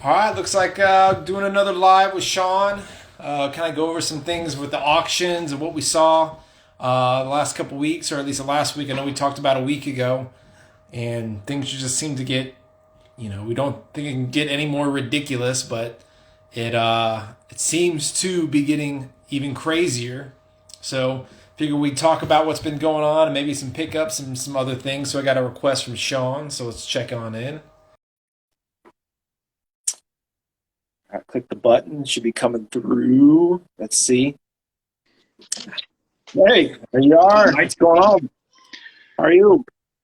All right, looks like doing another live with Sean. Kind of go over some things with the auctions and what we saw the last couple weeks, or at least the last week. I know we talked about a week ago, and things just seem to get, we don't think it can get any more ridiculous, but it seems to be getting even crazier. So figure we talk about what's been going on and maybe some pickups and some other things. So I got a request from Sean, so let's check on in. All right, click the button. It should be coming through. Let's see. Hey, there you are. What's going on? How are you?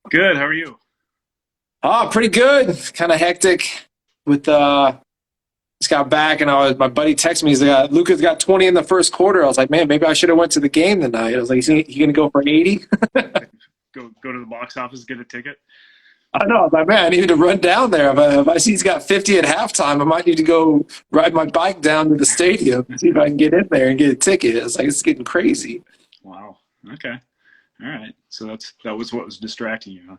Good. How are you? Oh, pretty good. Kind of hectic with just got back and my buddy texted me. He's like, Luka's got 20 in the first quarter. I was like, man, maybe I should have went to the game tonight. I was like, he gonna go for 80? Go to the box office, get a ticket. I know. I was like, man, I need to run down there. If I see he's got 50 at halftime, I might need to go ride my bike down to the stadium and see if I can get in there and get a ticket. It's like, it's getting crazy. Wow. Okay. All right. So that was what was distracting you,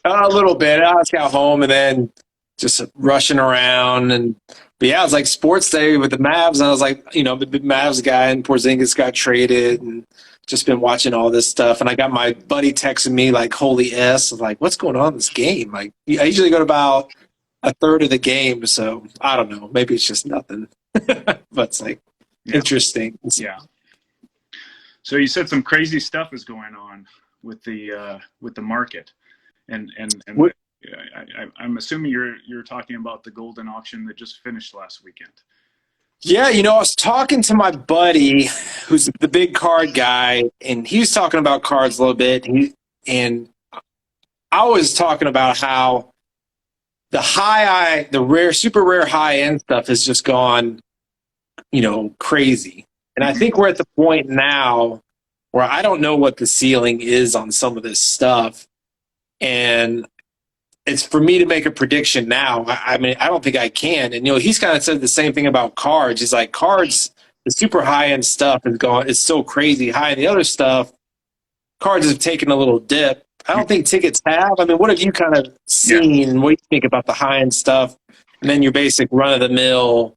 huh? A little bit. I just got home and then just rushing around. But yeah, it was like sports day with the Mavs. And I was like, the big Mavs guy, and Porzingis got traded, and just been watching all this stuff. And I got my buddy texting me like, holy S. I was like, what's going on in this game? Like, I usually go to about a third of the game. So I don't know. Maybe it's just nothing. But it's like interesting. Yeah. So you said some crazy stuff is going on with the market, and What, I'm assuming you're talking about the Goldin auction that just finished last weekend. yeah, I was talking to my buddy who's the big card guy, and he was talking about cards a little bit. And I was talking about how the rare, super rare high end stuff has just gone, crazy. And I think we're at the point now where I don't know what the ceiling is on some of this stuff. And it's for me to make a prediction now. I mean, I don't think I can. And, he's kind of said the same thing about cards. He's like, cards, the super high end stuff is so crazy high. And the other stuff, cards have taken a little dip. I don't think tickets have. I mean, what have you kind of seen? Yeah. What do you think about the high end stuff? And then your basic run of the mill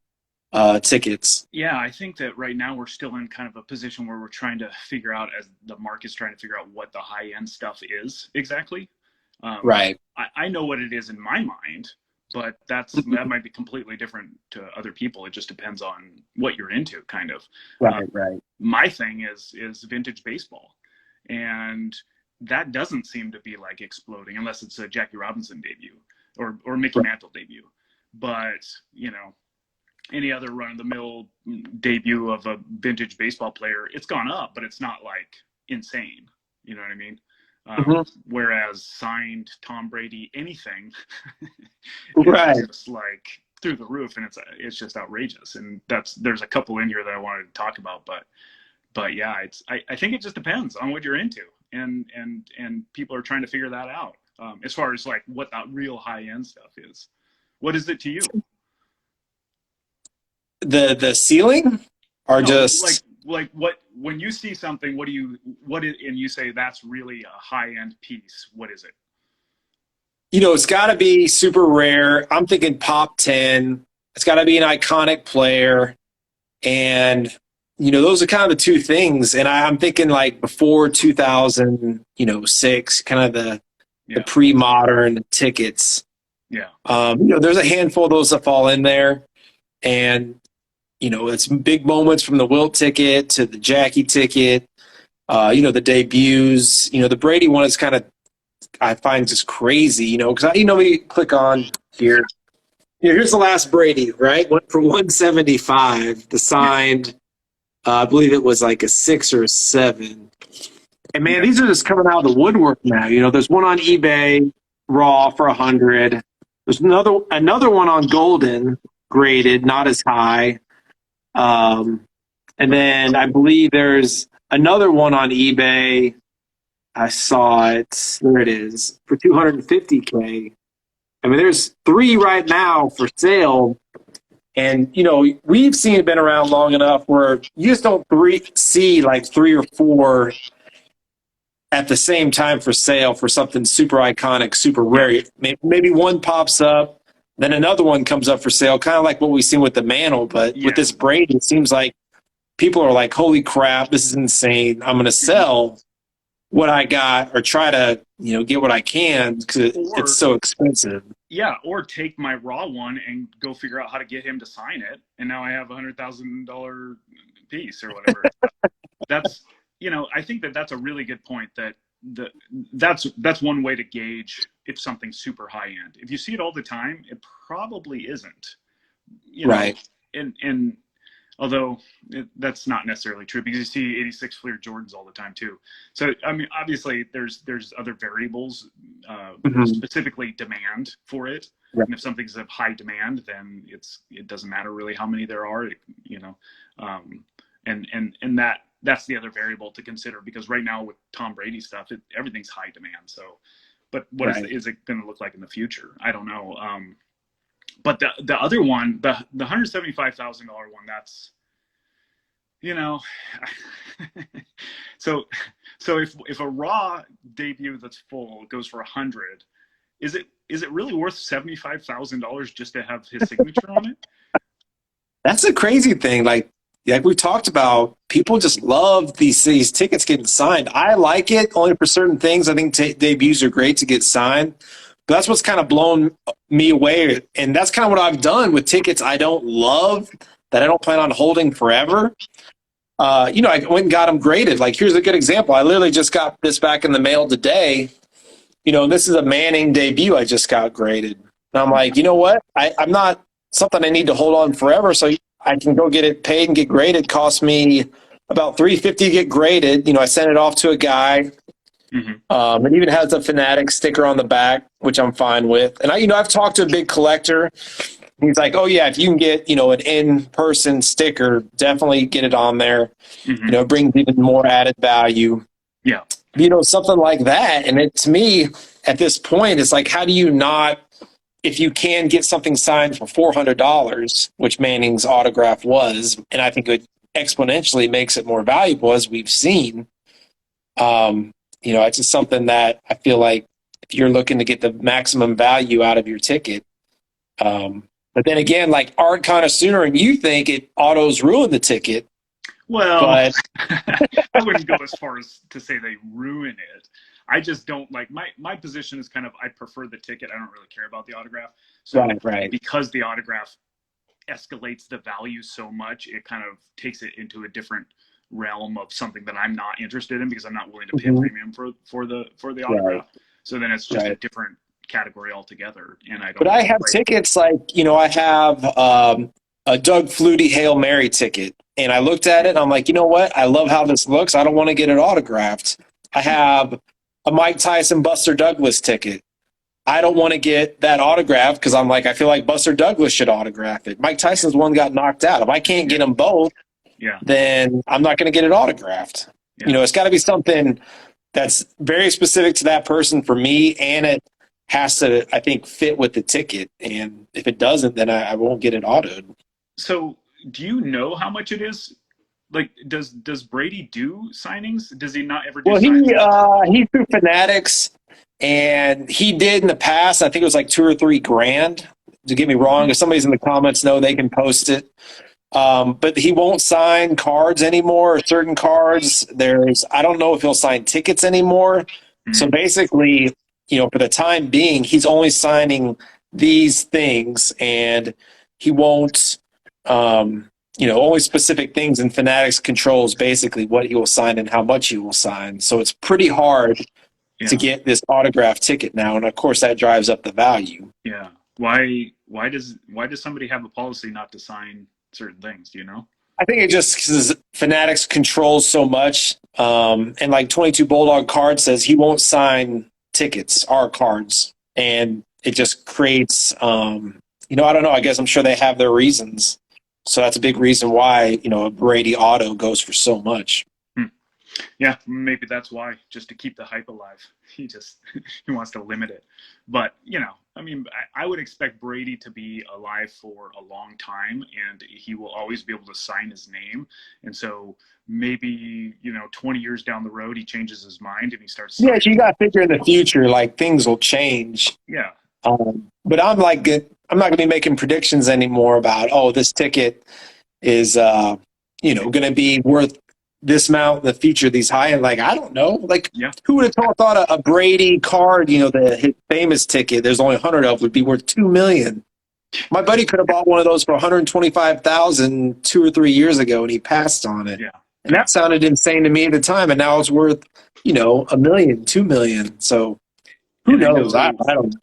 tickets. Yeah, I think that right now we're still in kind of a position where we're trying to figure out, as the market's trying to figure out what the high end stuff is exactly. Right. I know what it is in my mind, but that might be completely different to other people. It just depends on what you're into, kind of. Right. My thing is vintage baseball, and that doesn't seem to be like exploding unless it's a Jackie Robinson debut or Mickey Mantle debut. But any other run-of-the-mill debut of a vintage baseball player, it's gone up, but it's not like insane. You know what I mean? Whereas signed Tom Brady anything, right, just like through the roof, and it's just outrageous. And there's a couple in here that I wanted to talk about, but yeah, I think it just depends on what you're into, and people are trying to figure that out. As far as like what that real high end stuff is, what is it to you? The ceiling, or no, just like what, when you see something, and you say that's really a high end piece, what is it? It's got to be super rare. I'm thinking pop 10. It's got to be an iconic player, and those are kind of the two things. And I'm thinking like before 2006, kind of the pre-modern tickets. Yeah. There's a handful of those that fall in there, and it's big moments from the Wilt ticket to the Jackie ticket, the debuts. The Brady one is kind of, I find, just crazy, because we click on here. Here's the last Brady, right? Went for 175, the signed, I believe it was like a 6 or a 7. And man, these are just coming out of the woodwork now. There's one on eBay, raw, for 100. There's another one on Goldin, graded, not as high. And then I believe there's another one on eBay. I saw it. There it is, for $250K. I mean, there's 3 right now for sale. And, we've seen it been around long enough where you just don't see like 3 or 4 at the same time for sale for something super iconic, super rare. Maybe one pops up, Then another one comes up for sale, kind of like what we've seen with the Mantle. But Yeah. with this Brady, it seems like people are like, holy crap, this is insane. I'm going to sell what I got or try to, get what I can because it's so expensive. Yeah, or take my raw one and go figure out how to get him to sign it, and now I have $100,000 piece or whatever. That's I think that's a really good point. That's one way to gauge if something's super high end. If you see it all the time, it probably isn't. Right. And although that's not necessarily true because you see 86 Fleer Jordans all the time too. So I mean, obviously there's other variables, specifically demand for it. Right. And if something's of high demand, then it doesn't matter really how many there are, and that's the other variable to consider because right now with Tom Brady stuff, everything's high demand. So, but what is it going to look like in the future? I don't know. But the other one, the $175,000 one, that's, so if a raw debut that's full goes for 100, is it really worth $75,000 just to have his signature on it? That's a crazy thing. Like we talked about, people just love these tickets getting signed. I like it only for certain things. I think debuts are great to get signed. But that's what's kind of blown me away. And that's kind of what I've done with tickets I don't love, that I don't plan on holding forever. I went and got them graded. Like, here's a good example. I literally just got this back in the mail today. This is a Manning debut I just got graded. And I'm like, you know what? I'm not something I need to hold on forever. So I can go get it paid and get graded. Cost me about $350 to get graded. I sent it off to a guy. It even has a Fanatic sticker on the back, which I'm fine with. And I've talked to a big collector. He's like, oh yeah, if you can get, an in-person sticker, definitely get it on there. It brings even more added value. Yeah. Something like that. And to me, at this point, it's like, how do you not, if you can get something signed for $400, which Manning's autograph was, and I think it exponentially makes it more valuable, as we've seen. It's just something that I feel like if you're looking to get the maximum value out of your ticket. But then again, like art connoisseur, and you think autos ruin the ticket. Well, but I wouldn't go as far as to say they ruin it. I just don't like my position is kind of, I prefer the ticket. I don't really care about the autograph. So right. Because the autograph escalates the value so much, it kind of takes it into a different realm of something that I'm not interested in because I'm not willing to pay a premium for the autograph. Right. So then it's just a different category altogether. And I don't. But I have tickets like, I have a Doug Flutie Hail Mary ticket, and I looked at it and I'm like, you know what? I love how this looks. I don't want to get it autographed. I have a Mike Tyson Buster Douglas ticket. I don't want to get that autographed because I'm like, I feel like Buster Douglas should autograph it. Mike Tyson's one got knocked out. If I can't get them both, then I'm not going to get it autographed. Yeah. It's got to be something that's very specific to that person for me, and it has to, I think, fit with the ticket. And if it doesn't, then I won't get it autoed. So do you know how much it is? Like, does Brady do signings? Does he not ever do signings? Well, he threw Fanatics, and he did in the past. I think it was like $2,000 or $3,000. To get me wrong, if somebody's in the comments know, they can post it. But he won't sign cards anymore, or certain cards. I don't know if he'll sign tickets anymore. Mm-hmm. So basically, for the time being, he's only signing these things, and he won't, only specific things, and Fanatics controls basically what he will sign and how much he will sign. So it's pretty hard to get this autographed ticket now. And of course that drives up the value. Yeah. Why does somebody have a policy not to sign certain things? Do you know? I think it just because Fanatics controls so much. And like 22 Bulldog Card says he won't sign tickets, our cards. And it just creates, I don't know. I guess I'm sure they have their reasons. So that's a big reason why, a Brady auto goes for so much. Yeah, maybe that's why, just to keep the hype alive. He wants to limit it. But, I would expect Brady to be alive for a long time, and he will always be able to sign his name. And so maybe, 20 years down the road, he changes his mind and he starts signing. Yeah, you got to figure in the future, like things will change. Yeah. But I'm like, I'm not going to be making predictions anymore about, oh, this ticket is, going to be worth this amount in the future, these high. And like, I don't know. Like, Yeah. who would have thought a Brady card, his famous ticket, there's only 100 of, would be worth $2 million. My buddy could have bought one of those for 125,000 2 or 3 years ago, and he passed on it. Yeah. And that sounded insane to me at the time, and now it's worth, $1 million, $2 million. So who knows? I don't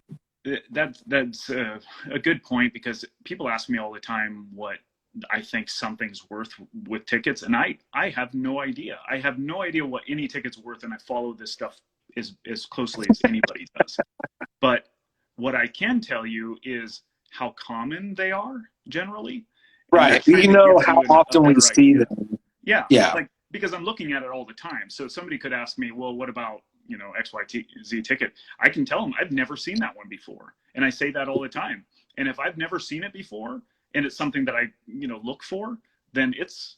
know. That's a good point, because people ask me all the time what I think something's worth with tickets, and I have no idea. I have no idea what any ticket's worth, and I follow this stuff as closely as anybody does. But what I can tell you is how common they are generally. Right. How often we see them. Yeah. Yeah. Like, because I'm looking at it all the time. So somebody could ask me, well, what about, XYZ ticket? I can tell them I've never seen that one before. And I say that all the time. And if I've never seen it before and it's something that I, look for, then it's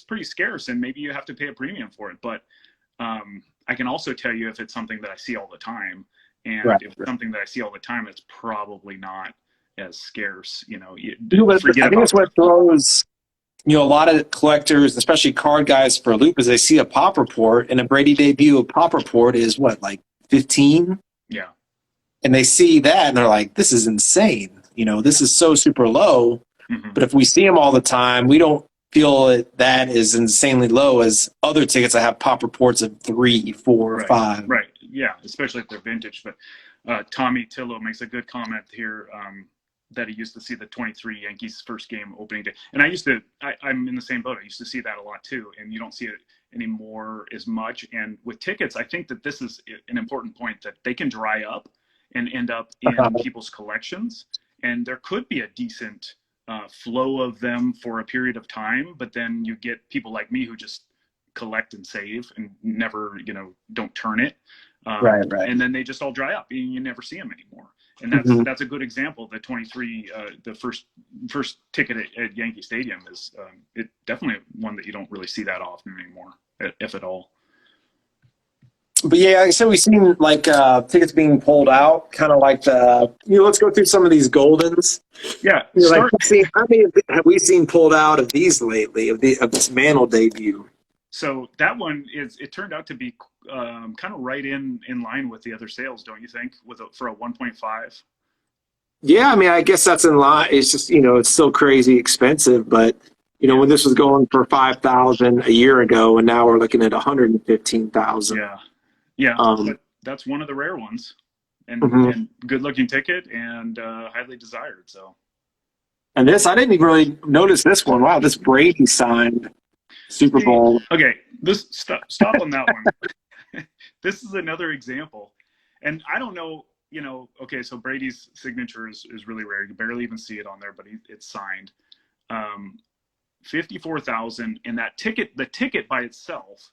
pretty scarce, and maybe you have to pay a premium for it. But I can also tell you if it's something that I see all the time. And if it's something that I see all the time, it's probably not as scarce. I think it's what throws a lot of collectors, especially card guys, for a loop, is they see a pop report, and a Brady debut pop report is what, like 15? Yeah. And they see that and they're like, this is insane. This is so super low. Mm-hmm. But if we see them all the time, we don't feel that is insanely low as other tickets that have pop reports of 3, 4, 5. Right. Yeah. Especially if they're vintage. But Tommy Tillo makes a good comment here. That he used to see the 23 Yankees first game opening day. And I'm in the same boat. I used to see that a lot too. And you don't see it anymore as much. And with tickets, I think that this is an important point, that they can dry up and end up in people's collections. And there could be a decent flow of them for a period of time. But then you get people like me who just collect and save and never, don't turn it. Right. And then they just all dry up and you never see them anymore. And that's a good example. The 23, the first ticket at Yankee Stadium is it definitely one that you don't really see that often anymore, if at all. But yeah, like I said, we've seen like tickets being pulled out, kind of like let's go through some of these Goldins. Yeah. How many have we seen pulled out of these lately, of this Mantle debut? So that one it turned out to be kind of right in line with the other sales, don't you think? For a 1.5. Yeah, I mean, I guess that's in line. It's just it's still crazy expensive, but when this was going for $5,000 a year ago, and now we're looking at $115,000. Yeah. But that's one of the rare ones, and good looking ticket, and highly desired. So. And this, I didn't even really notice this one. Wow, this Brady signed Super Bowl. Okay, this stop on that one. This is another example, and I don't know. Okay, so Brady's signature is really rare. You barely even see it on there, but it's signed. 54,000, and that ticket, the ticket by itself,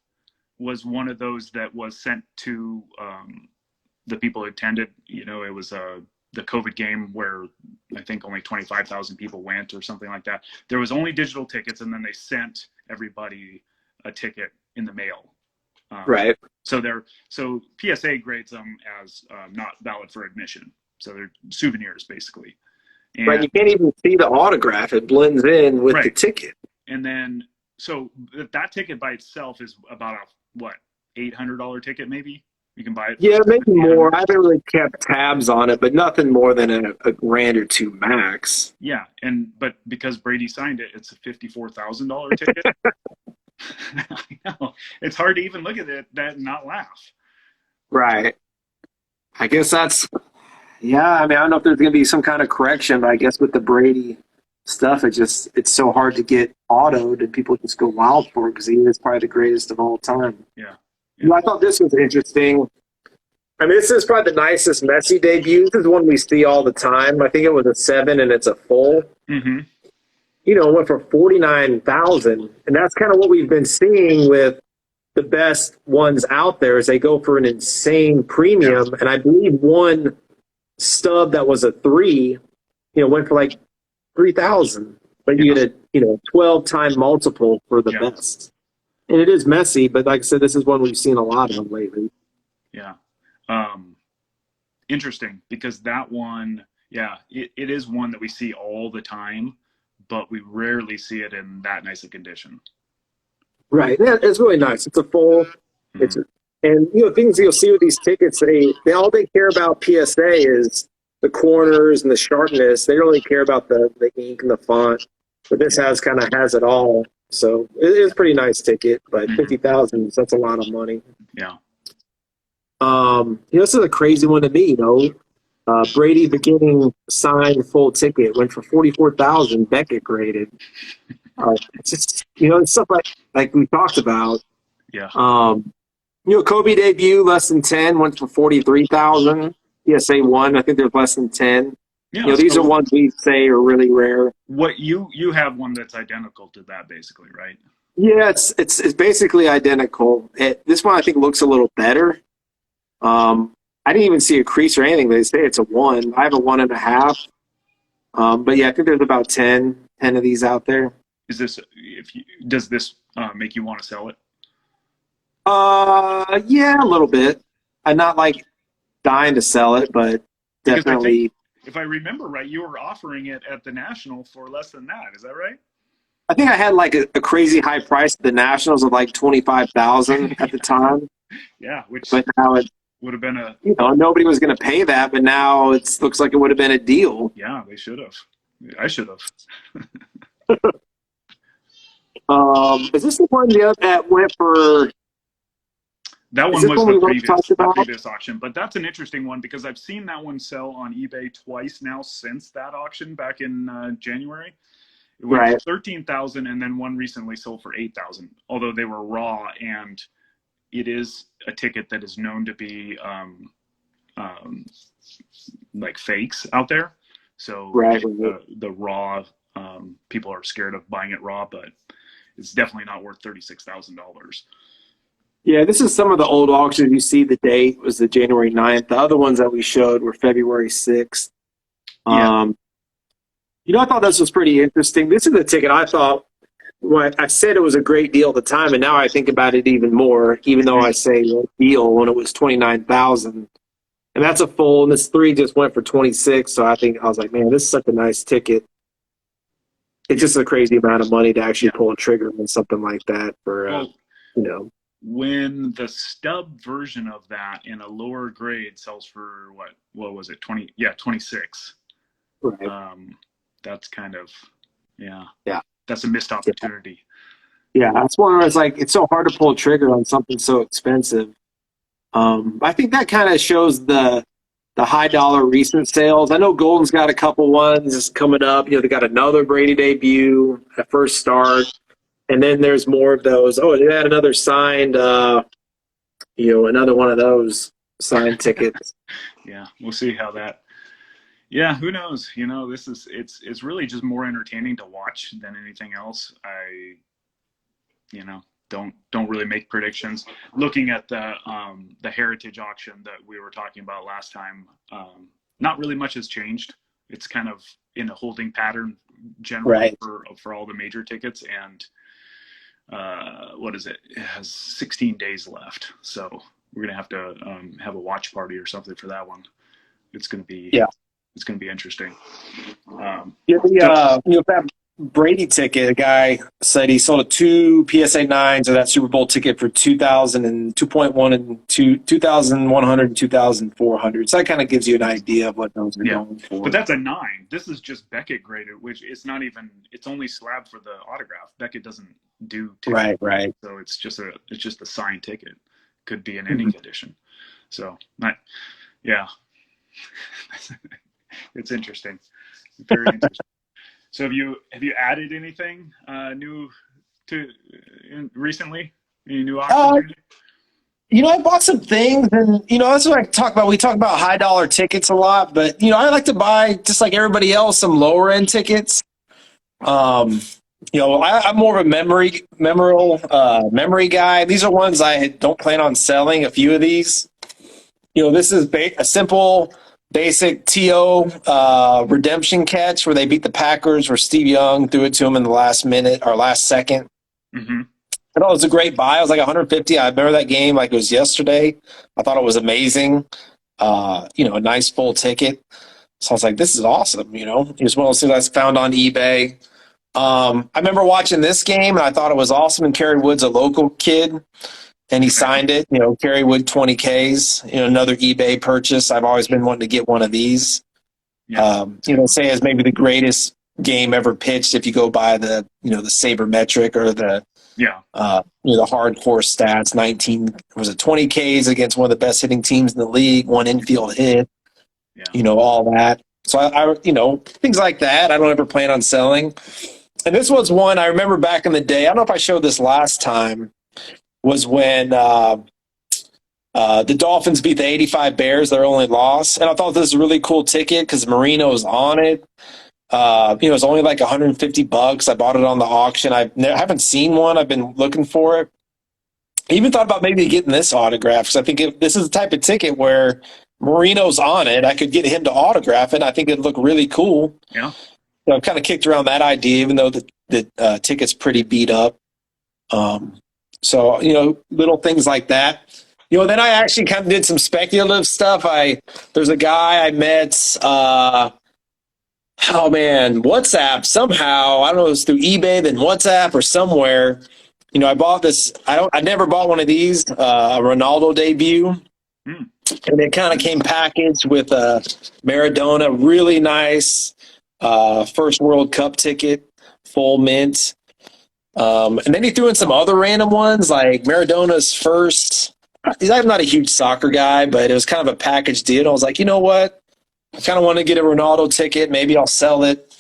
was one of those that was sent to the people who attended. It was the COVID game where I think only 25,000 people went or something like that. There was only digital tickets, and then they sent everybody a ticket in the mail. Right. So PSA grades them as not valid for admission. So they're souvenirs basically. And, right. You can't even see the autograph. It blends in with the ticket. And then, so that ticket by itself is about a $800 ticket maybe. You can buy it. Yeah, maybe more. I haven't really kept tabs on it, but nothing more than a grand or two max. Yeah, but because Brady signed it, it's a $54,000 ticket. I know. It's hard to even look at that and not laugh. Right. I guess that's, I mean, I don't know if there's going to be some kind of correction, but I guess with the Brady stuff, it's so hard to get autoed, and people just go wild for it because he is probably the greatest of all time. Yeah. I thought this was interesting. I mean, this is probably the nicest Messi debut. This is one we see all the time. I think it was a 7 and it's a full. Mm-hmm. It went for 49,000, and that's kind of what we've been seeing with the best ones out there. Is they go for an insane premium, and I believe one stub that was a 3, went for like 3,000, but you get a 12-time multiple for the best. And it is messy, but like I said, this is one we've seen a lot of lately. Yeah. Interesting, because that one, yeah, it is one that we see all the time, but we rarely see it in that nice a condition. Right. Yeah, it's really nice. It's a full. It's Mhm. and things you'll see with these tickets. They all they care about PSA is the corners and the sharpness. They don't really care about the ink and the font. But this Yeah. has it all. So it is a pretty nice ticket. But Mhm. 50,000, that's a lot of money. Yeah. This is a crazy one to me. Brady beginning signed full ticket went for 44,000. Beckett graded. It's just it's stuff like we talked about. Yeah. Kobe debut less than 10 went for 43,000. PSA 1, I think there's less than 10. Yeah. These are So ones we say are really rare. what you have one that's identical to that, basically, right? Yeah, it's basically identical. This one I think looks a little better. I didn't even see a crease or anything. They say it's a 1. I have a 1.5. But yeah, I think there's about 10 of these out there. Does this make you want to sell it? Yeah, a little bit. I'm not like dying to sell it, but Because I think, definitely. if I remember right, you were offering it at the National for less than that. Is that right? I think I had like a crazy high price at the Nationals of like 25,000 at the time. Yeah, which But now it, would have been a nobody was going to pay that. But now it looks like it would have been a deal. yeah. They should have. I should have. Is this the one that went for? That Is one this was one we once talked the about? previous auction, but that's an interesting one because I've seen that one sell on eBay twice now since that auction back in January. It went Right. for 13,000, and then one recently sold for 8,000. Although they were raw, and it is a ticket that is known to be like fakes out there. So Right. the raw people are scared of buying it raw, but it's definitely not worth $36,000. Yeah, this is some of the old auctions. You see the date was the January 9th. The other ones that we showed were February 6th. Yeah. I thought this was pretty interesting. This is the ticket I thought, I said it was a great deal at the time, and now I think about it even more, even though I say deal when it was 29,000. And that's a full, and this 3 just went for 26. So I was like, man, this is such a nice ticket. It's just a crazy amount of money to actually pull a trigger on something like that for, When the stub version of that in a lower grade sells for what was it, 26. Right. That's kind of yeah that's a missed opportunity. Yeah, that's one where it's so hard to pull a trigger on something so expensive. I think that kind of shows the high dollar recent sales. I know Golden's got a couple ones coming up. They got another Brady debut at first start. And then there's more of those. Oh, they had another signed, another one of those signed tickets. Yeah, we'll see how that. Yeah, who knows? It's really just more entertaining to watch than anything else. I, don't really make predictions. Looking at the Heritage auction that we were talking about last time, not really much has changed. It's kind of in a holding pattern generally for all the major tickets, and what is it? It has 16 days left, so we're gonna have to have a watch party or something for that one. It's gonna be it's gonna be interesting. That Brady ticket, a guy said he sold 2 PSA 9s of that Super Bowl ticket for 2,000 and 2.1 and 2,100 and 2,400. So that kind of gives you an idea of what those are going for. But that's a 9. This is just Beckett graded, which it's not even. It's only slab for the autograph. Beckett doesn't do tickets. Right. So it's just a signed ticket. Could be in any condition. So it's interesting. Very interesting. So have you added anything new to recently? Any new auctions? I bought some things, and that's what I talk about. We talk about high dollar tickets a lot, but I like to buy, just like everybody else, some lower end tickets. I'm more of a memory guy. These are ones I don't plan on selling. A few of these. This is a simple, basic TO redemption catch where they beat the Packers, where Steve Young threw it to him in the last minute or last second. Mm-hmm. I thought it was a great buy. It was like 150. I remember that game like it was yesterday. I thought it was amazing. a nice full ticket. So I was like, this is awesome. It was one of those things I found on eBay. I remember watching this game and I thought it was awesome. And Kerry Wood's a local kid and he signed it. Kerry Wood 20Ks. Another eBay purchase. I've always been wanting to get one of these. Yeah. Say it's maybe the greatest game ever pitched if you go by the the sabermetric or the the hardcore stats. 20 Ks against one of the best hitting teams in the league, one infield hit. All that. So I things like that. I don't ever plan on selling. And this was one I remember back in the day. I don't know if I showed this last time. Was when the Dolphins beat the 85 Bears, their only loss. And I thought this was a really cool ticket because Marino was on it. It was only like $150. I bought it on the auction. I haven't seen one. I've been looking for it. I even thought about maybe getting this autograph because I think if this is the type of ticket where Marino's on it, I could get him to autograph it. I think it'd look really cool. Yeah. So I've kind of kicked around that idea, even though the ticket's pretty beat up. So, little things like that. Then I actually kind of did some speculative stuff. There's a guy I met, WhatsApp somehow. I don't know, it was through eBay, then WhatsApp or somewhere. I bought this. I never bought one of these, a Ronaldo debut. And it kind of came packaged with a Maradona, really nice first World Cup ticket, full mint. And then he threw in some other random ones like Maradona's first. I'm not a huge soccer guy, but it was kind of a package deal. I was like, you know what? I kind of want to get a Ronaldo ticket. Maybe I'll sell it.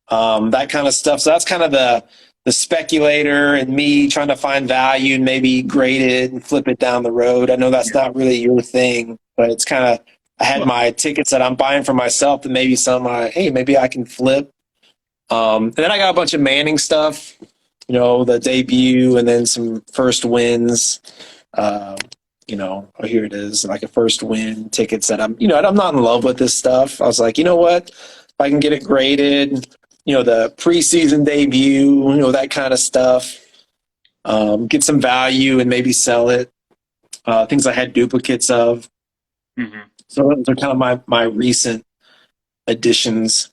That kind of stuff. So that's kind of the speculator and me trying to find value and maybe grade it and flip it down the road. I know that's not really your thing, but it's kind of, I had my tickets that I'm buying for myself and maybe some, maybe I can flip. And then I got a bunch of Manning stuff, the debut and then some first wins. Here it is, like a first win tickets that I'm not in love with this stuff. I was like, you know what? If I can get it graded, the preseason debut, that kind of stuff, get some value and maybe sell it. Things I had duplicates of. Mm-hmm. So those are kind of my recent additions.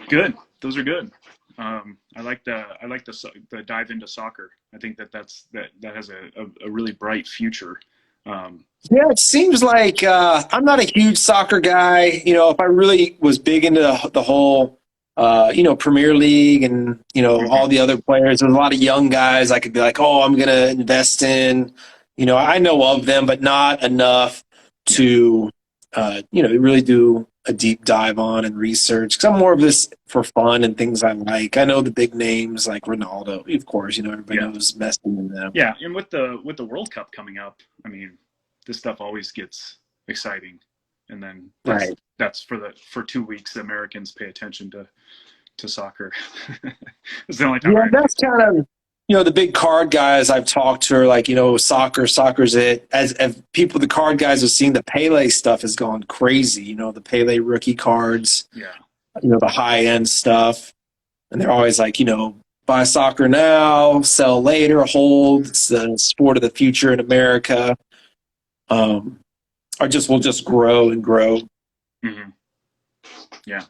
Good. Those are good. I like the dive into soccer. I think that has a really bright future. Yeah, it seems like I'm not a huge soccer guy. If I really was big into the whole, Premier League and, all the other players, there's a lot of young guys I could be like, oh, I'm going to invest in. I know of them, but not enough to, really do a deep dive on and research. Because I'm more of this for fun and things I like. I know the big names like Ronaldo, of course. Everybody knows Messi in them. Yeah, and with the World Cup coming up, I mean, this stuff always gets exciting, and then that's for 2 weeks. The Americans pay attention to soccer. It's the only time. Yeah, that's kind of the big card guys I've talked to are like soccer's it. As people, the card guys have seen the Pele stuff has gone crazy. The Pele rookie cards. Yeah. The high end stuff, and they're always like buy soccer now, sell later, hold. It's the sport of the future in America. Or will just grow and grow. Mm-hmm. Yeah.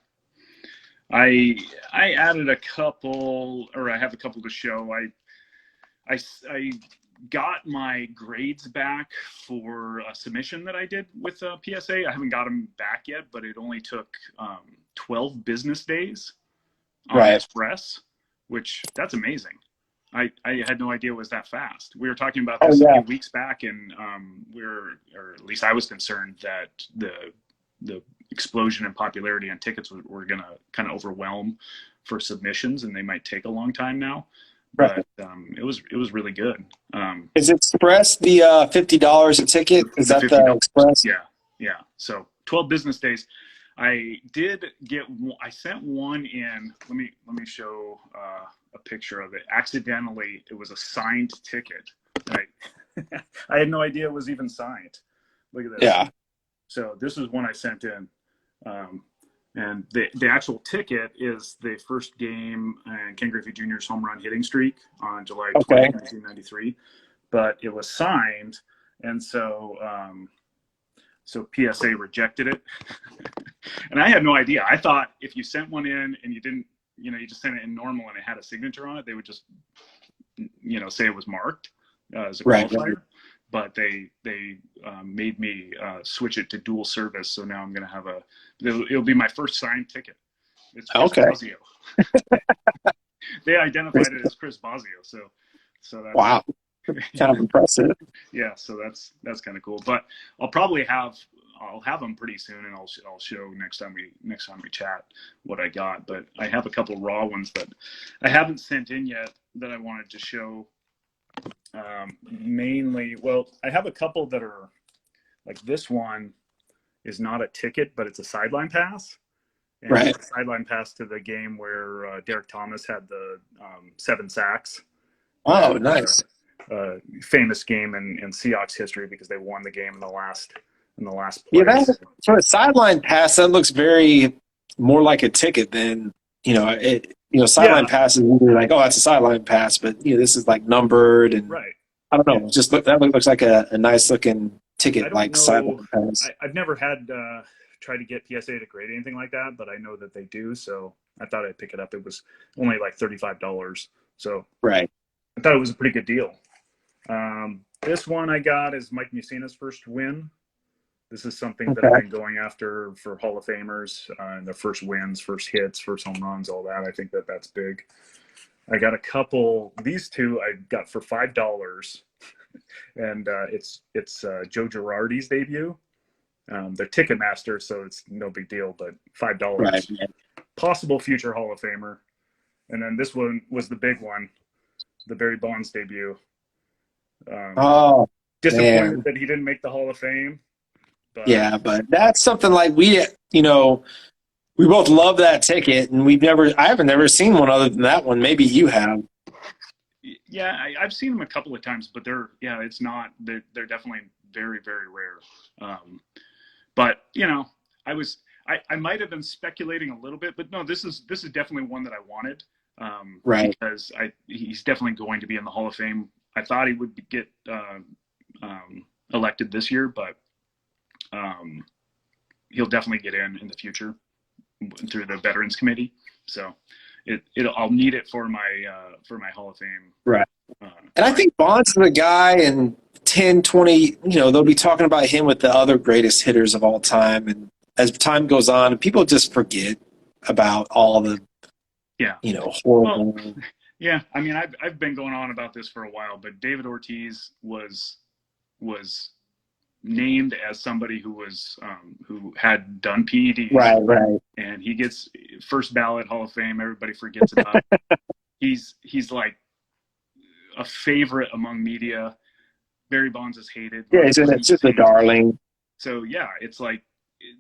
I added a couple, or I have a couple to show. I got my grades back for a submission that I did with PSA. I haven't got them back yet, but it only took 12 business days on Express, which that's amazing. I had no idea it was that fast. We were talking about this a few weeks back, and or at least I was concerned that the explosion in popularity on tickets were going to kind of overwhelm for submissions, and they might take a long time now. But it was really good. Is Express the $50 a ticket? Is that the Express? Yeah. So 12 business days. I did get. I sent one in. Let me show a picture of it. Accidentally, it was a signed ticket. I had no idea it was even signed. Look at this. Yeah. So this is one I sent in, and the actual ticket is the first game in Ken Griffey Jr.'s home run hitting streak on July 20, 1993. But it was signed, and so So PSA rejected it. And I had no idea. I thought if you sent one in and you didn't, you just sent it in normal and it had a signature on it, they would just, say it was marked as a qualifier. Right. But they made me switch it to dual service. So now I'm going to have it'll be my first signed ticket. It's Chris Bosio. They identified it as Chris Bosio. So that's, wow. Kind of impressive. Yeah, so that's kind of cool. But I'll have them pretty soon, and I'll show next time we chat what I got. But I have a couple raw ones that I haven't sent in yet that I wanted to show. Mainly, well, I have a couple that are like this one is not a ticket, but it's a sideline pass. And right. It's a sideline pass to the game where Derek Thomas had the 7 sacks. Oh, nice. Famous game in Seahawks history because they won the game in the last place. Yeah, for a sideline pass, that looks very more like a ticket than sideline passes. You're like, oh, that's a sideline pass, but this is like numbered and right. I don't know. Just that looks like a nice looking ticket, like sideline pass. I've never had tried to get PSA to grade anything like that, but I know that they do, so I thought I'd pick it up. It was only like $35, so right. I thought it was a pretty good deal. This one I got is Mike Mussina's first win. This is something that I've been going after for Hall of Famers, and their first wins, first hits, first home runs, all that. I think that's big. I got a couple. These two I got for $5, and it's Joe Girardi's debut. They're Ticketmaster, so it's no big deal, but $5. Right. Possible future Hall of Famer. And then this one was the big one, the Barry Bonds debut. Disappointed that he didn't make the Hall of Fame. But, yeah, but that's something like we both love that ticket, and I haven't never seen one other than that one. Maybe you have. Yeah, I've seen them a couple of times, but they're definitely very, very rare. But I might have been speculating a little bit, but no, this is definitely one that I wanted. Right. Because he's definitely going to be in the Hall of Fame. I thought he would get elected this year, but he'll definitely get in the future through the Veterans Committee. So I'll need it for my Hall of Fame. Right. And I think Bonds is a guy in 10, 20, they'll be talking about him with the other greatest hitters of all time. And as time goes on, people just forget about all the, horrible. Well, yeah. I mean, I've been going on about this for a while, but David Ortiz was named as somebody who had done PEDs. Right. And he gets first ballot Hall of Fame. Everybody forgets about it. He's like a favorite among media. Barry Bonds is hated. Yeah, it's just a darling. So yeah, it's like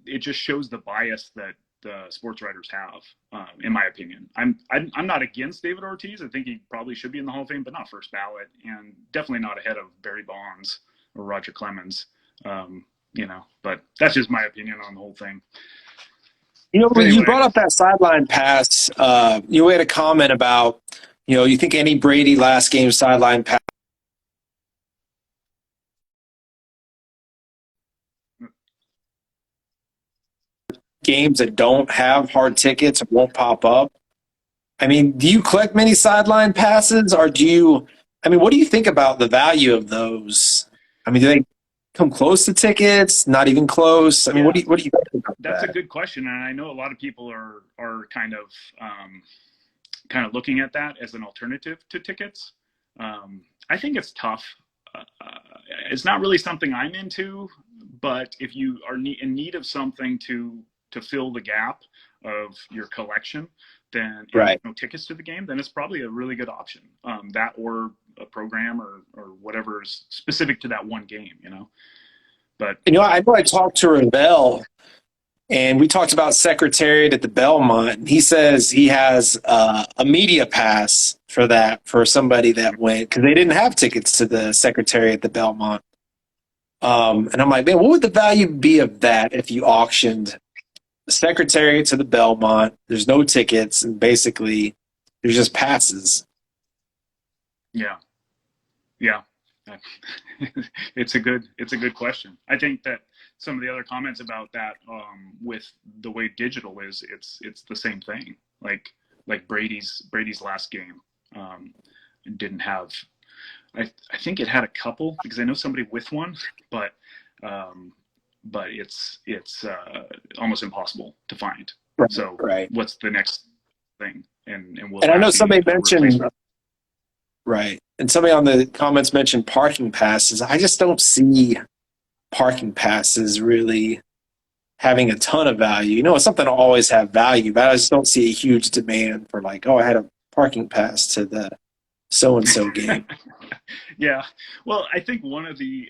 it just shows the bias that the sports writers have, in my opinion. I'm not against David Ortiz. I think he probably should be in the Hall of Fame, but not first ballot, and definitely not ahead of Barry Bonds or Roger Clemens. But that's just my opinion on the whole thing. When you brought up that sideline pass, you had a comment about, you think any Brady last game sideline pass games that don't have hard tickets or won't pop up. I mean, do you collect many sideline passes, or what do you think about the value of those? I mean, do they come close to tickets? Not even close? I mean, what do you think about That's a good question, and I know a lot of people are kind of looking at that as an alternative to tickets. I think it's tough. It's not really something I'm into, but if you are in need of something to fill the gap of your collection, then no tickets to the game, then it's probably a really good option. That or a program or whatever is specific to that one game, But I know I talked to Ravel, and we talked about Secretariat at the Belmont. And he says he has a media pass for somebody that went, because they didn't have tickets to the Secretariat at the Belmont. And I'm like, man, what would the value be of that if you auctioned Secretariat to the Belmont? There's no tickets, and basically there's just passes. Yeah. It's a good question. I think that some of the other comments about that, with the way digital is, it's the same thing. Like Brady's last game, didn't have. I think it had a couple, because I know somebody with one, but it's almost impossible to find. Right, So right. what's the next thing? And will And I know that be somebody a mentioned, replacement? right, and somebody on the comments mentioned parking passes. I just don't see parking passes really having a ton of value. You know, it's something to always have value, but I just don't see a huge demand for like, oh, I had a parking pass to the so and so game. Yeah. Well, I think one of the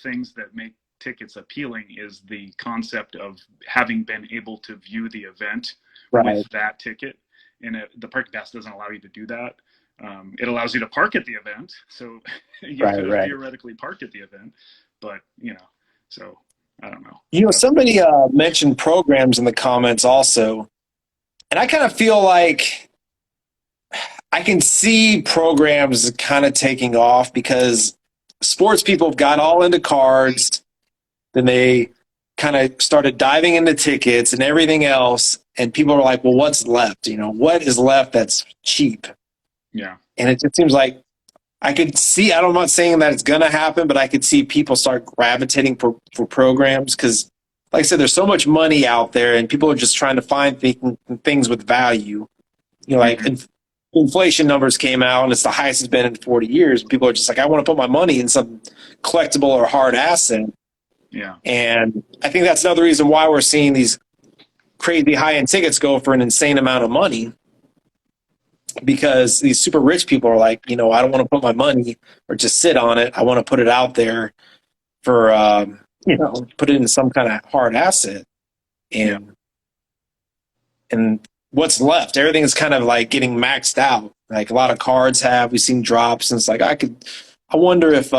things that make tickets appealing is the concept of having been able to view the event Right, with that ticket. And the parking pass doesn't allow you to do that. It allows you to park at the event, so you right, could have right. theoretically parked at the event, but so I don't know. You know, That's somebody mentioned programs in the comments also, and I kind of feel like I can see programs kind of taking off because sports people have got all into cards, then they kind of started diving into tickets and everything else, and people are like, well, what's left? You know, what is left that's cheap? yeah, And it just seems like I could see, I'm not saying that it's going to happen, but I could see people start gravitating for programs because, like I said, there's so much money out there and people are just trying to find things with value. You know, like inflation numbers came out and it's the highest it's been in 40 years. People are just like, I want to put my money in some collectible or hard asset. yeah, And I think that's another reason why we're seeing these crazy high-end tickets go for an insane amount of money, because these super rich people are like, you know, I don't want to put my money or just sit on it. I want to put it out there for, you know, put it in some kind of hard asset. yeah. And what's left, everything is kind of like getting maxed out. Like a lot of cards have, we've seen drops, and it's like, I wonder if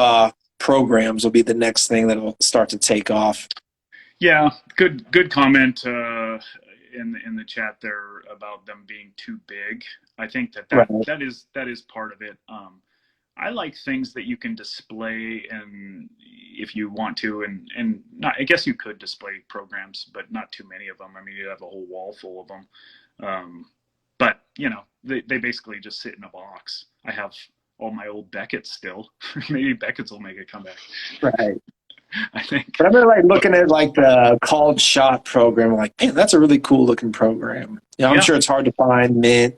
programs will be the next thing that will start to take off. Yeah, good comment in the chat there about them being too big. I think Right. that is part of it. I like things that you can display, and if you want to, and not, I guess you could display programs, but not too many of them. I mean, you have a whole wall full of them. But they basically just sit in a box. I have all my old Beckett's still. Maybe Beckett's will make a comeback. Right. I think. But I've been like looking at like the called shot program, like, man, that's a really cool looking program. You know, I'm Yeah. sure it's hard to find mint,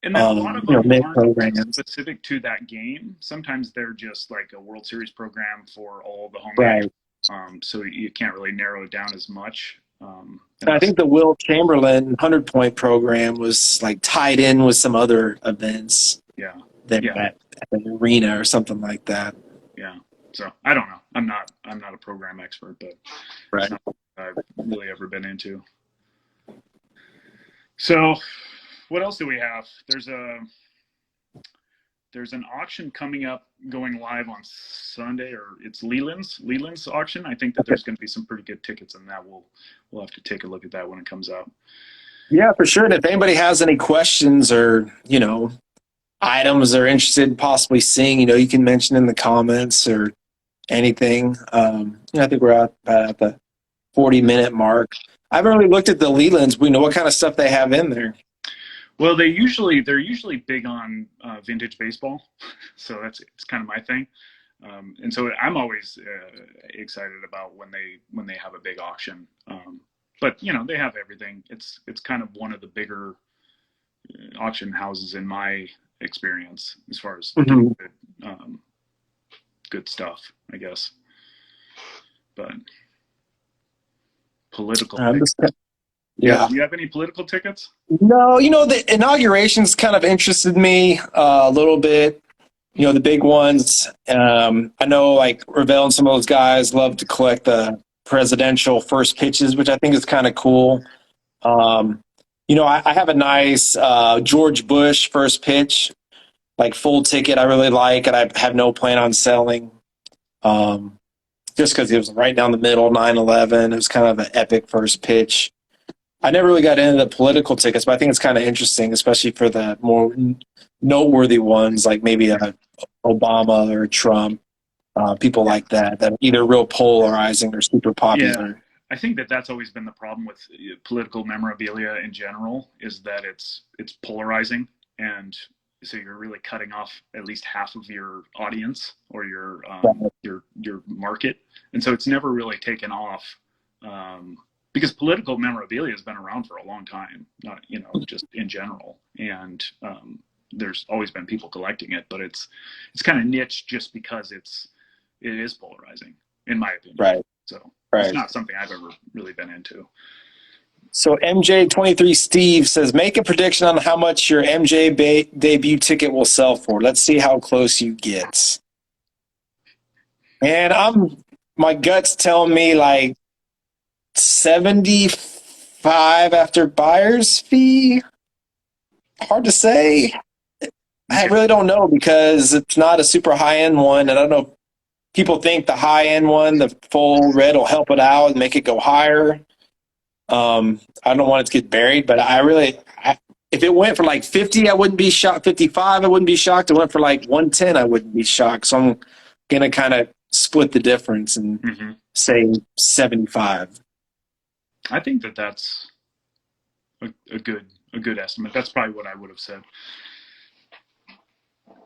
And then a lot of you know, them mint aren't programs. specific to that game. Sometimes they're just like a World Series program for all the home Right. games. So you can't really narrow it down as much. And I think the Will Chamberlain 100-point program was like tied in with some other events yeah, there yeah, at the arena or something like that. yeah. So I don't know. I'm not a program expert, but Right. it's not what I've really ever been into. So what else do we have? There's an auction coming up, going live on Sunday, or it's Leland's auction. I think that there's going to be some pretty good tickets in that. We'll have to take a look at that when it comes out. Yeah, for sure. And if anybody has any questions or, you know, items they're interested in possibly seeing, you know, you can mention in the comments or anything. I think we're at the 40-minute mark. I haven't really looked at the Lelands. We know what kind of stuff they have in there. Well, they're usually big on vintage baseball, so it's kind of my thing, and so I'm always excited about when they have a big auction. But they have everything. It's kind of one of the bigger auction houses in my experience as far as getting good stuff, I guess. But political. Yeah. Do you have any political tickets? No, the inaugurations kind of interested me a little bit. The big ones. I know like Ravel and some of those guys love to collect the presidential first pitches, which I think is kind of cool. I have a nice George Bush first pitch, like full ticket I really like, and I have no plan on selling. Just because it was right down the middle, 9/11. It was kind of an epic first pitch. I never really got into the political tickets, but I think it's kind of interesting, especially for the more noteworthy ones, like maybe a Obama or Trump. people like that are either real polarizing or super Yeah, popular. I think that that's always been the problem with political memorabilia in general, is that it's polarizing, and so you're really cutting off at least half of your audience or your market, and so it's never really taken off, because political memorabilia has been around for a long time, not just in general, and there's always been people collecting it, but it's kind of niche just because it is polarizing, in my opinion. Right. So Right. it's not something I've ever really been into. So MJ23 Steve says, make a prediction on how much your MJ debut ticket will sell for. Let's see how close you get. And my gut's telling me like 75 after buyer's fee. Hard to say. I really don't know because it's not a super high end one, and I don't know. People think the high end one, the full red, will help it out and make it go higher. I don't want it to get buried, but if it went for like 50, I wouldn't be shocked. 55, I wouldn't be shocked. It went for like 110, I wouldn't be shocked. So I'm gonna kind of split the difference and say 75. I think that's a good estimate. That's probably what I would have said.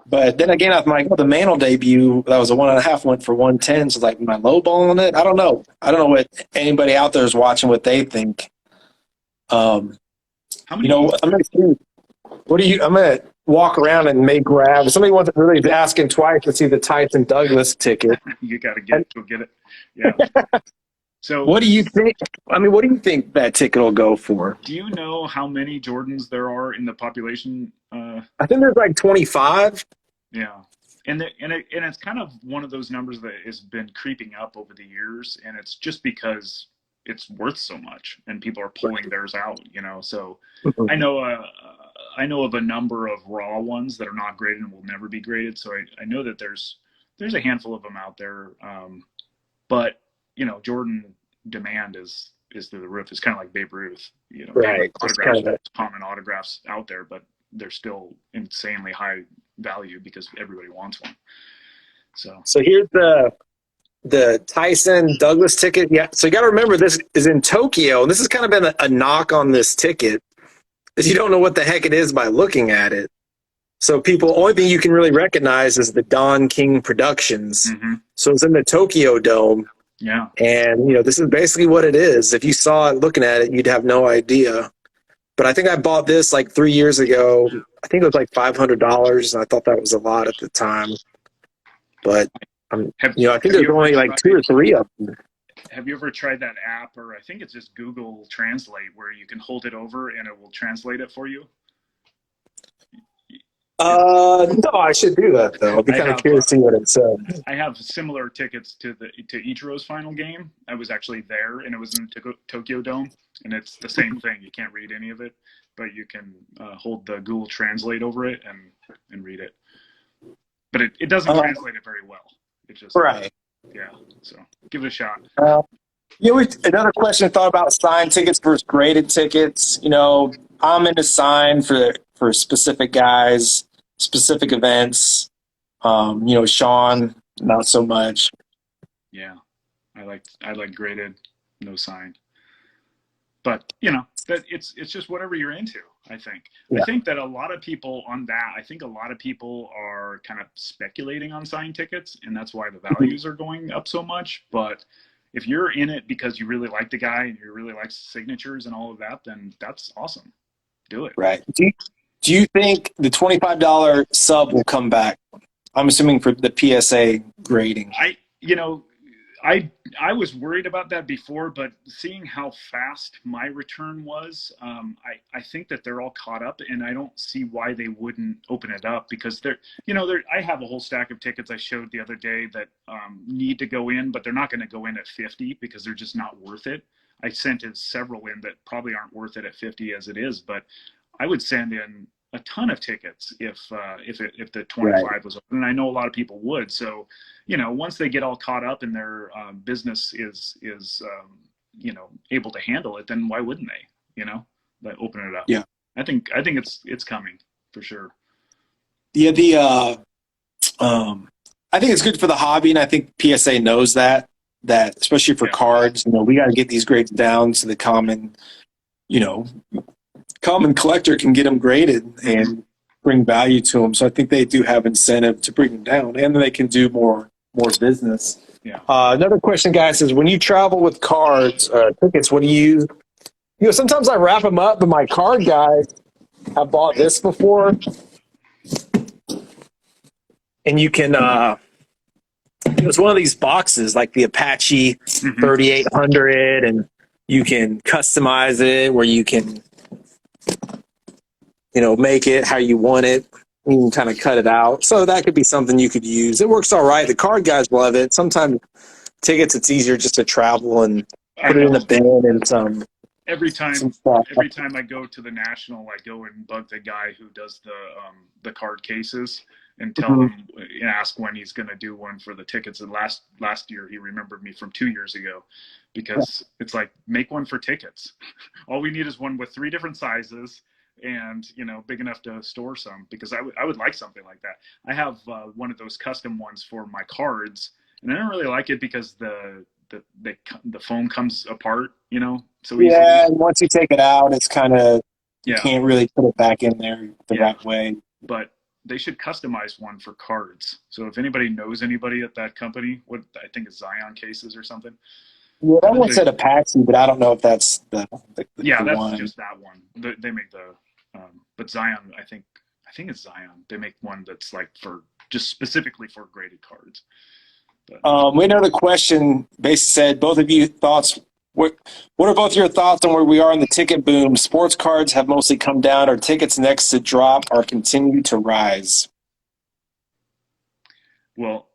But then again, I'm like, the Mantle debut, that was a 1.5, went for 110. So like, am I lowballing it? I don't know. I don't know what anybody out there is watching, what they think. How many? I'm gonna see. I'm gonna walk around and make grab. Somebody wants to really asking twice to see the Tyson Douglas ticket. You got to go get it. Yeah. So what do you think? I mean, what do you think that ticket will go for? Do you know how many Jordans there are in the population? I think there's like 25. Yeah, and it's kind of one of those numbers that has been creeping up over the years, and it's just because it's worth so much, and people are pulling theirs out. So I know of a number of raw ones that are not graded and will never be graded. So I know that there's a handful of them out there, but Jordan demand is through the roof. It's kind of like Babe Ruth. Right. Autographs, common autographs out there, but they're still insanely high value because everybody wants one. So here's the Tyson Douglas ticket. Yeah. So you got to remember, this is in Tokyo, and this has kind of been a knock on this ticket, is you don't know what the heck it is by looking at it. So only thing you can really recognize is the Don King Productions. So it's in the Tokyo Dome. Yeah. And, this is basically what it is. If you saw it looking at it, you'd have no idea. But I think I bought this like 3 years ago. I think it was like $500, and I thought that was a lot at the time. But, I think there's only like 2 or 3 of them. Have you ever tried that app, or I think it's just Google Translate, where you can hold it over and it will translate it for you? No, I should do that though. I'll be kind of curious to see what it says. I have similar tickets to Ichiro's final game. I was actually there, and it was in Tokyo Dome, and it's the same thing. You can't read any of it, but you can hold the Google Translate over it and read it. But it doesn't translate it very well. It just right. Yeah. So give it a shot. Another question I thought about: signed tickets versus graded tickets. I'm into signed for specific guys, specific events. Sean, not so much. Yeah, I like graded, no signed. But that it's just whatever you're into. I think. Yeah. I think that a lot of people are kind of speculating on signed tickets, and that's why the values are going up so much. But if you're in it because you really like the guy and you really like signatures and all of that, then that's awesome. Do it. Right. Do you think the $25 sub will come back? I'm assuming for the PSA grading. I was worried about that before, but seeing how fast my return was, I think that they're all caught up, and I don't see why they wouldn't open it up, because I have a whole stack of tickets I showed the other day that need to go in, but they're not going to go in at 50 because they're just not worth it. I sent in several in that probably aren't worth it at 50 as it is, but I would send in a ton of tickets if the 25 was open, and I know a lot of people would. So, once they get all caught up and their business is able to handle it, then why wouldn't they? Open it up. Yeah, I think it's coming for sure. Yeah, I think it's good for the hobby, and I think PSA knows that especially for cards, we got to get these grades down so the common collector can get them graded and bring value to them. So I think they do have incentive to bring them down, and they can do more business. Yeah. Another question, guys, is when you travel with cards, tickets, what do you sometimes I wrap them up, but my card guys have bought this before, and you can, it's one of these boxes like the Apache 3800, and you can customize it where you can, make it how you want it. You can kind of cut it out. So that could be something you could use. It works all right. The card guys love it. Sometimes tickets, it's easier just to travel and put it in the bin and some. Every time I go to the National, I go and bug the guy who does the card cases and tell him, ask when he's going to do one for the tickets. And last year he remembered me from 2 years ago, because it's like, make one for tickets. All we need is one with 3 different sizes and big enough to store some, because I would like something like that. I have one of those custom ones for my cards, and I don't really like it because the foam comes apart, so easily. Yeah, and once you take it out, it's kind of, you can't really put it back in there the right way. But they should customize one for cards. So if anybody knows anybody at that company, what I think is Zion Cases or something. Yeah, that one said Apache, but I don't know if that's the that's one. just that one. They make but Zion, I think it's Zion. They make one that's like for just specifically for graded cards. But, we know the question basically said, both of you thoughts. What are both your thoughts on where we are in the ticket boom? Sports cards have mostly come down. Are tickets next to drop or continue to rise? Well,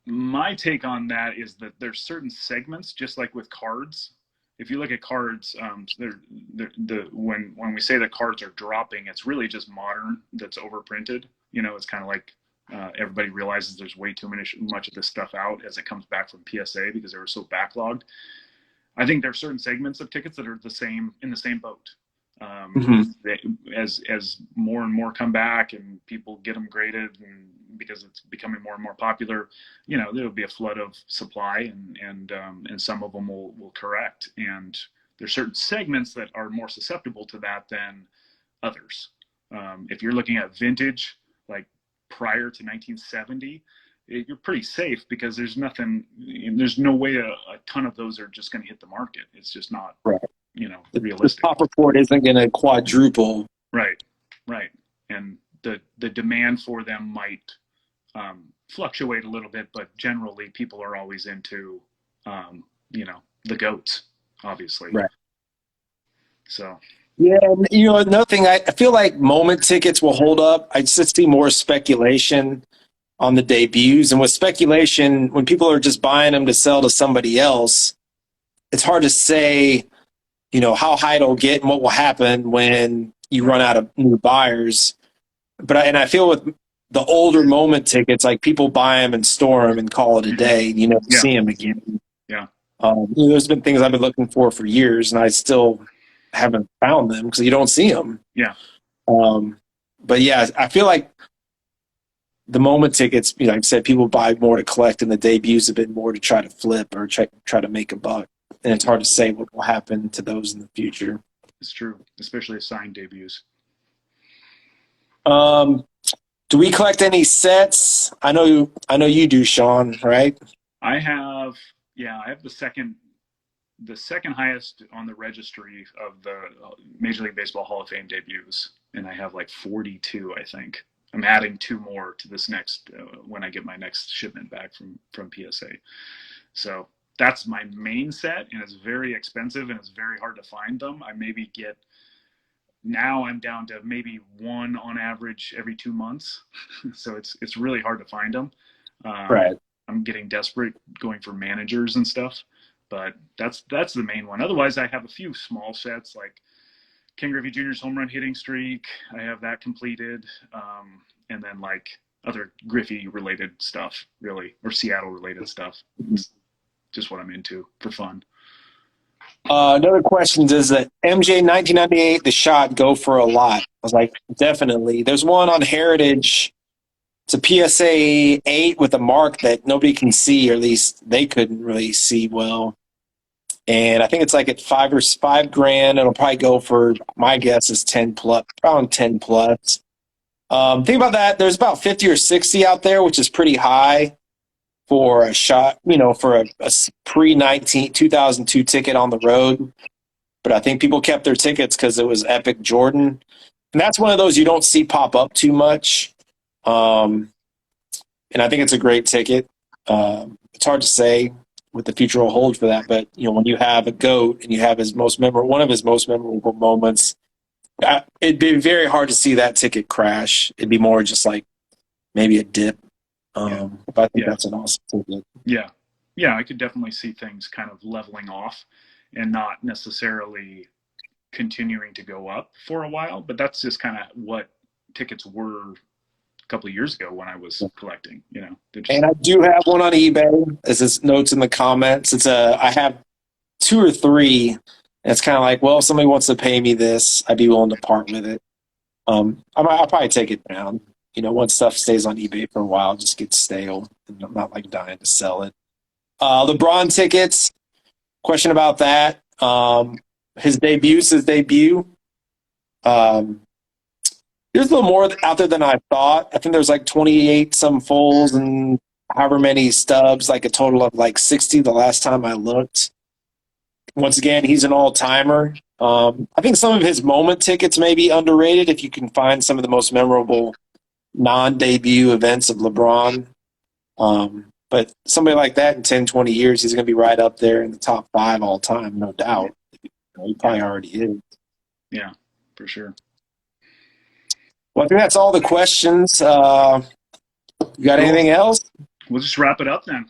my take on that is that there's certain segments, just like with cards. If you look at cards, when we say that cards are dropping, it's really just modern that's overprinted. It's kind of like everybody realizes there's way too much of this stuff out as it comes back from PSA because they were so backlogged. I think there are certain segments of tickets that are in the same boat. As more and more come back and people get them graded, and because it's becoming more and more popular, there'll be a flood of supply, and some of them will correct. And there's certain segments that are more susceptible to that than others. If you're looking at vintage, like prior to 1970, you're pretty safe because there's no way a ton of those are just going to hit the market. It's just not, realistic. The top report isn't going to quadruple. Right. And the demand for them might fluctuate a little bit, but generally people are always into, the GOATs, obviously. Right. So. Yeah, another thing, I feel like moment tickets will hold up. I just see more speculation on the debuts. And with speculation, when people are just buying them to sell to somebody else, it's hard to say, how high it'll get and what will happen when you run out of new buyers. But I feel with the older moment tickets, like people buy them and store them and call it a day, see them again. Yeah. There's been things I've been looking for years, and I still haven't found them because you don't see them. Yeah. But yeah, I feel like the moment tickets, like I said, people buy more to collect, and the debuts have been more to try to flip or try to make a buck. And it's hard to say what will happen to those in the future. It's true, especially signed debuts. Do we collect any sets? I know you do, Sean, right? I have the second highest on the registry of the Major League Baseball Hall of Fame debuts, and I have like 42, I think. I'm adding 2 more to this next when I get my next shipment back from PSA. So that's my main set, and it's very expensive and it's very hard to find them. Now I'm down to maybe 1 on average every 2 months. So it's really hard to find them. Right. I'm getting desperate going for managers and stuff, but that's the main one. Otherwise, I have a few small sets like Ken Griffey Jr.'s home run hitting streak. I have that completed. And then like other Griffey related stuff, really, or Seattle related stuff. It's just what I'm into for fun. Another question, does the MJ 1998 The Shot go for a lot? I was like, definitely. There's one on Heritage It's a PSA 8 with a mark that nobody can see, or at least they couldn't really see well. And I think it's like at $5 grand. It'll probably go for, my guess is 10 plus, around 10 plus. Think about that. There's about 50 or 60 out there, which is pretty high for a shot, for a pre-2002 ticket on the road. But I think people kept their tickets because it was Epic Jordan. And that's one of those you don't see pop up too much. And I think it's a great ticket. It's hard to say what the future will hold for that, but when you have a GOAT and you have one of his most memorable moments, it'd be very hard to see that ticket crash. It'd be more just like maybe a dip. But I think that's an awesome ticket. Yeah, I could definitely see things kind of leveling off and not necessarily continuing to go up for a while. But that's just kind of what tickets were a couple of years ago when I was collecting. And I do have one on eBay, as it notes in the comments. I have 2 or 3. And it's kind of like, well, if somebody wants to pay me this, I'd be willing to part with it. I'll probably take it down. Once stuff stays on eBay for a while, it just gets stale. And I'm not like dying to sell it. LeBron tickets. Question about that. His debut. There's a little more out there than I thought. I think there's like 28 some fulls and however many stubs, like a total of like 60 the last time I looked. Once again, he's an all-timer. I think some of his moment tickets may be underrated if you can find some of the most memorable non-debut events of LeBron. But somebody like that in 10, 20 years, he's going to be right up there in the top 5 all time, no doubt. He probably already is. Yeah, for sure. Well, I think that's all the questions. You got anything else? We'll just wrap it up then.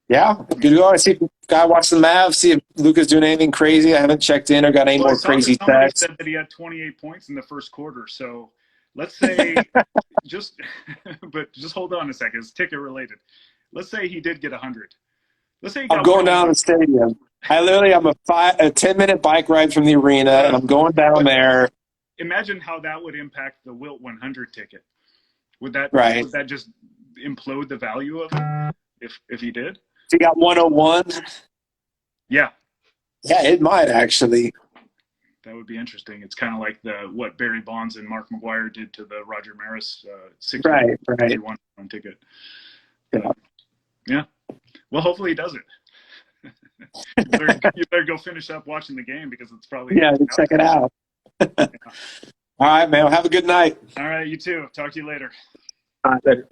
Yeah. Good to go. I see guy watch the Mavs, see if Luka's doing anything crazy. I haven't checked in or got any more crazy somebody texts. said that he had 28 points in the first quarter. So let's say but just hold on a second. It's ticket related. Let's say he did get 100. Let's say he got I'm going down to the stadium. I'm a 10-minute bike ride from the arena, and I'm going down there. Imagine how that would impact the Wilt 100 ticket. Would that just implode the value of it if he did? If he got 101? Yeah. Yeah, it might actually. That would be interesting. It's kind of like what Barry Bonds and Mark McGwire did to the Roger Maris 61 ticket. Yeah. Well, hopefully he does it. You better go finish up watching the game because it's probably check it out. All right, man. Well, have a good night. All right, you too. Talk to you later. All right, later.